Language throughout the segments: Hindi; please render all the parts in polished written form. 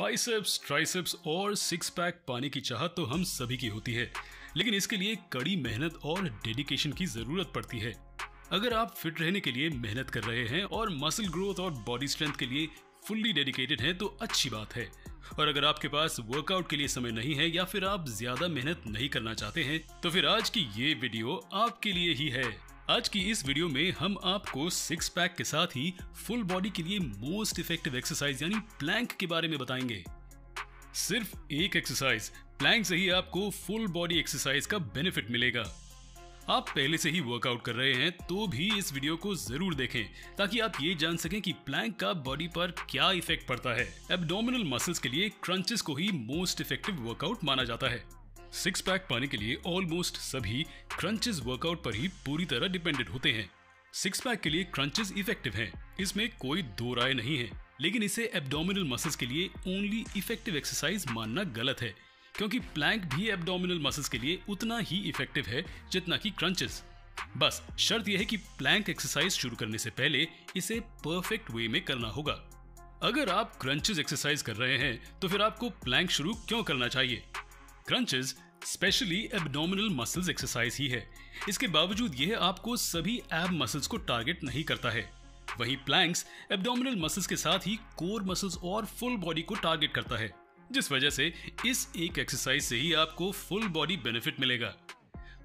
बाइसेप्स, ट्राइसेप्स और सिक्स पैक पाने की चाहत तो हम सभी की होती है, लेकिन इसके लिए कड़ी मेहनत और डेडिकेशन की जरूरत पड़ती है। अगर आप फिट रहने के लिए मेहनत कर रहे हैं और मसल ग्रोथ और बॉडी स्ट्रेंथ के लिए फुल्ली डेडिकेटेड हैं तो अच्छी बात है। और अगर आपके पास वर्कआउट के लिए समय नहीं है या फिर आप ज्यादा मेहनत नहीं करना चाहते हैं तो फिर आज की ये वीडियो आपके लिए ही है। आज की इस वीडियो में हम आपको सिक्स पैक के साथ ही फुल बॉडी के लिए मोस्ट इफेक्टिव एक्सरसाइज यानी प्लैंक के बारे में बताएंगे। सिर्फ एक एक्सरसाइज प्लैंक से ही आपको फुल बॉडी एक्सरसाइज का बेनिफिट मिलेगा। आप पहले से ही वर्कआउट कर रहे हैं तो भी इस वीडियो को जरूर देखें ताकि आप ये जान सकें कि प्लैंक का बॉडी पर क्या इफेक्ट पड़ता है। एब्डोमिनल मसल्स के लिए क्रंचेस को ही मोस्ट इफेक्टिव वर्कआउट माना जाता है। सिक्स पैक पाने के लिए ऑलमोस्ट सभी क्रंचेस वर्कआउट पर ही पूरी तरह डिपेंडेंट होते हैं। सिक्स पैक के लिए क्रंचेस इफेक्टिव हैं, इसमें कोई दो राय नहीं है, लेकिन इसे एब्डोमिनल मसल्स के लिए ओनली इफेक्टिव एक्सरसाइज मानना गलत है, क्योंकि प्लैंक भी एब्डोमिनल मसल्स के लिए उतना ही इफेक्टिव है जितना कि क्रंचेस। बस शर्त यह है कि प्लैंक एक्सरसाइज शुरू करने से पहले इसे परफेक्ट वे में करना होगा। अगर आप क्रंचेस एक्सरसाइज कर रहे हैं तो फिर आपको प्लैंक शुरू क्यों करना चाहिए? Crunches specially abdominal muscles exercise ही है, इसके बावजूद यह आपको सभी एब मसल्स को टारगेट नहीं करता है। वहीं प्लैंक्स एब्डोमिनल मसल्स के साथ ही कोर मसल्स और फुल बॉडी को टारगेट करता है, जिस वजह से इस एक एक्सरसाइज से ही आपको फुल बॉडी बेनिफिट मिलेगा।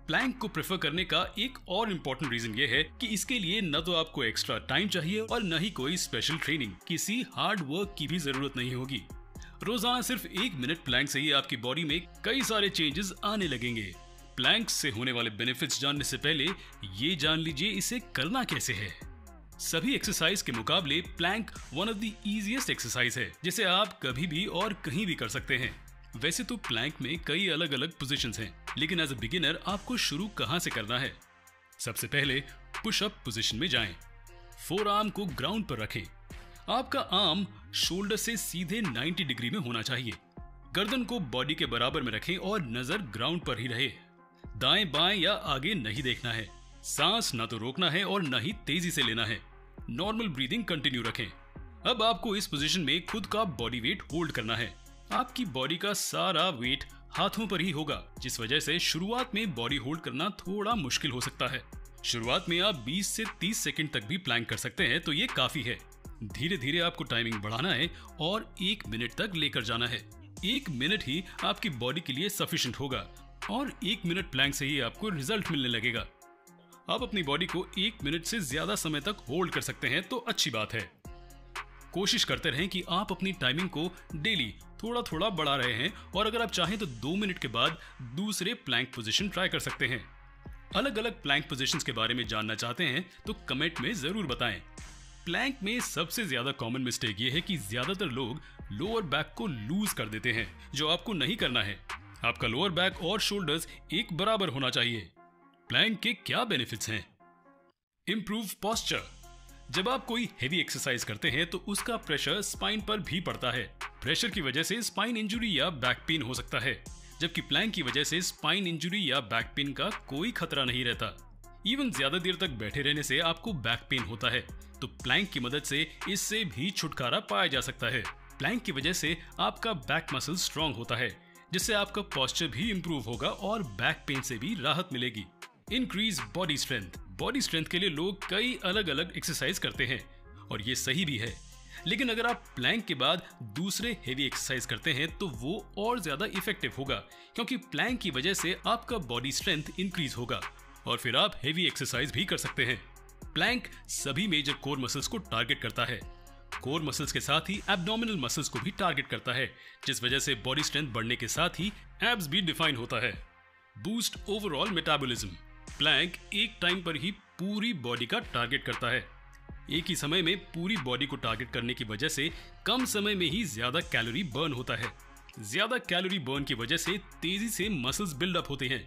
प्लैंक को प्रेफर करने का एक और इम्पोर्टेंट रीजन ये है कि इसके लिए न तो आपको एक्स्ट्रा टाइम चाहिए और न ही कोई स्पेशल ट्रेनिंग, किसी हार्ड वर्क की भी जरूरत नहीं होगी। रोजाना सिर्फ 1 मिनट प्लैंक से ही आपकी बॉडी में कई सारे चेंजेस आने लगेंगे। प्लैंक से होने वाले बेनिफिट्स जानने से पहले ये जान लीजिए इसे करना कैसे है। सभी एक्सरसाइज के मुकाबले plank one of the easiest exercise है, जिसे आप कभी भी और कहीं भी कर सकते हैं। वैसे तो प्लैंक में कई अलग अलग पोजीशंस हैं, लेकिन एज अ बिगिनर आपको शुरू कहां से करना है? सबसे पहले पुशअप पोजीशन में जाएं। फोर आर्म को ग्राउंड पर रखें। आपका आर्म शोल्डर से सीधे 90 डिग्री में होना चाहिए। गर्दन को बॉडी के बराबर में रखें और नजर ग्राउंड पर ही रहे। दाएं बाएं या आगे नहीं देखना है। सांस ना तो रोकना है और ना ही तेजी से लेना है। नॉर्मल ब्रीदिंग कंटिन्यू रखें। अब आपको इस पोजीशन में खुद का बॉडी वेट होल्ड करना है। आपकी बॉडी का सारा वेट हाथों पर ही होगा, जिस वजह से शुरुआत में बॉडी होल्ड करना थोड़ा मुश्किल हो सकता है। शुरुआत में आप 20 से 30 सेकंड तक भी प्लैंक कर सकते हैं, तो ये काफी है। धीरे धीरे आपको टाइमिंग बढ़ाना है और 1 मिनट तक लेकर जाना है। 1 मिनट ही आपकी बॉडी के लिए सफिशिएंट होगा और 1 मिनट प्लैंक से ही आपको रिजल्ट मिलने लगेगा। आप अपनी बॉडी को 1 मिनट से ज्यादा समय तक होल्ड कर सकते हैं तो अच्छी बात है। कोशिश करते रहें कि आप अपनी टाइमिंग को डेली थोड़ा थोड़ा बढ़ा रहे हैं, और अगर आप चाहें तो 2 मिनट के बाद दूसरे प्लैंक पोजीशन ट्राई कर सकते हैं। अलग अलग प्लैंक पोजीशंस के बारे में जानना चाहते हैं तो कमेंट में जरूर बताएं। प्लैंक में सबसे ज्यादा कॉमन मिस्टेक ये है कि ज्यादातर लोग लोअर बैक को लूज कर देते हैं, जो आपको नहीं करना है। आपका लोअर बैक और शोल्डर्स एक बराबर होना चाहिए। प्लैंक के क्या बेनिफिट्स हैं? Improve posture. जब आप कोई हेवी एक्सरसाइज करते हैं तो उसका प्रेशर स्पाइन पर भी पड़ता है। प्रेशर की वजह से स्पाइन इंजरी या बैक पेन हो सकता है, जबकि प्लैंक की वजह से स्पाइन इंजरी या बैक पेन का कोई खतरा नहीं रहता। इवन ज्यादा देर तक बैठे रहने से आपको बैक पेन होता है, तो प्लैंक की मदद से इससे भी छुटकारा पाया जा सकता है। प्लैंक की वजह से आपका बैक मसल स्ट्रांग होता है, जिससे आपका पोस्चर भी इंप्रूव होगा और बैक पेन से भी राहत मिलेगी। Increase body strength. Body strength के लिए लोग कई अलग अलग एक्सरसाइज करते हैं और ये सही भी है, लेकिन अगर आप प्लैंक के बाद दूसरे हेवी एक्सरसाइज करते हैं तो वो और ज्यादा इफेक्टिव होगा, क्योंकि प्लैंक की वजह से आपका बॉडी स्ट्रेंथ इंक्रीज होगा और फिर आप हेवी एक्सरसाइज भी कर सकते हैं। प्लैंक सभी मेजर कोर मसल्स को टारगेट करता है। कोर मसल्स के साथ ही एब्डोमिनल मसल्स को भी टारगेट करता है, जिस वजह से बॉडी स्ट्रेंथ बढ़ने के साथ ही एब्स भी डिफाइन होता है। Boost overall metabolism. प्लैंक एक टाइम पर ही पूरी बॉडी का टारगेट करता है। एक ही समय में पूरी बॉडी को टारगेट करने की वजह से कम समय में ही ज्यादा कैलोरी बर्न होता है। ज्यादा कैलोरी बर्न की वजह से तेजी से मसल्स बिल्डअप होते हैं।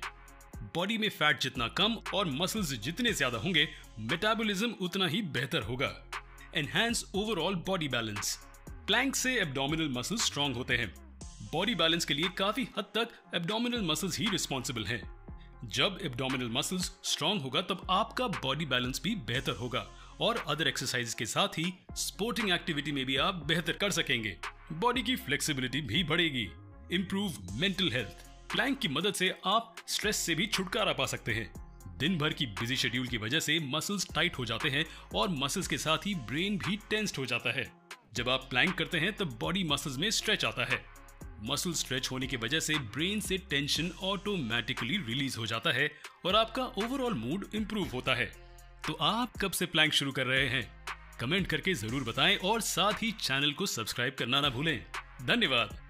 बॉडी में फैट जितना कम और मसल्स जितने ज्यादा होंगे, मेटाबॉलिज्म उतना ही बेहतर होगा। Enhance overall body balance. Plank से एब्डोमिनल मसल्स स्ट्रांग होते हैं। बॉडी बैलेंस के लिए काफी हद तक एब्डोमिनल मसल्स ही रिस्पॉन्सिबल हैं। जब एब्डोमिनल मसल्स स्ट्रांग होगा तब आपका बॉडी बैलेंस भी बेहतर होगा और अदर एक्सरसाइज के साथ ही स्पोर्टिंग एक्टिविटी में भी आप बेहतर कर सकेंगे। बॉडी की फ्लेक्सिबिलिटी भी बढ़ेगी। Improve mental health. प्लैंक की मदद से आप स्ट्रेस से भी छुटकारा पा सकते हैं। दिन भर की बिजी शेड्यूल की वजह से मसल्स टाइट हो जाते हैं और मसल्स के साथ ही ब्रेन भी टेंस्ड हो जाता है। जब आप प्लैंक करते हैं तब बॉडी मसल्स में स्ट्रेच आता है। मसल स्ट्रेच होने की वजह से ब्रेन से टेंशन ऑटोमेटिकली रिलीज हो जाता है और आपका ओवरऑल मूड इंप्रूव होता है। तो आप कब से प्लैंक शुरू कर रहे हैं? कमेंट करके जरूर बताएं और साथ ही चैनल को सब्सक्राइब करना ना भूलें। धन्यवाद।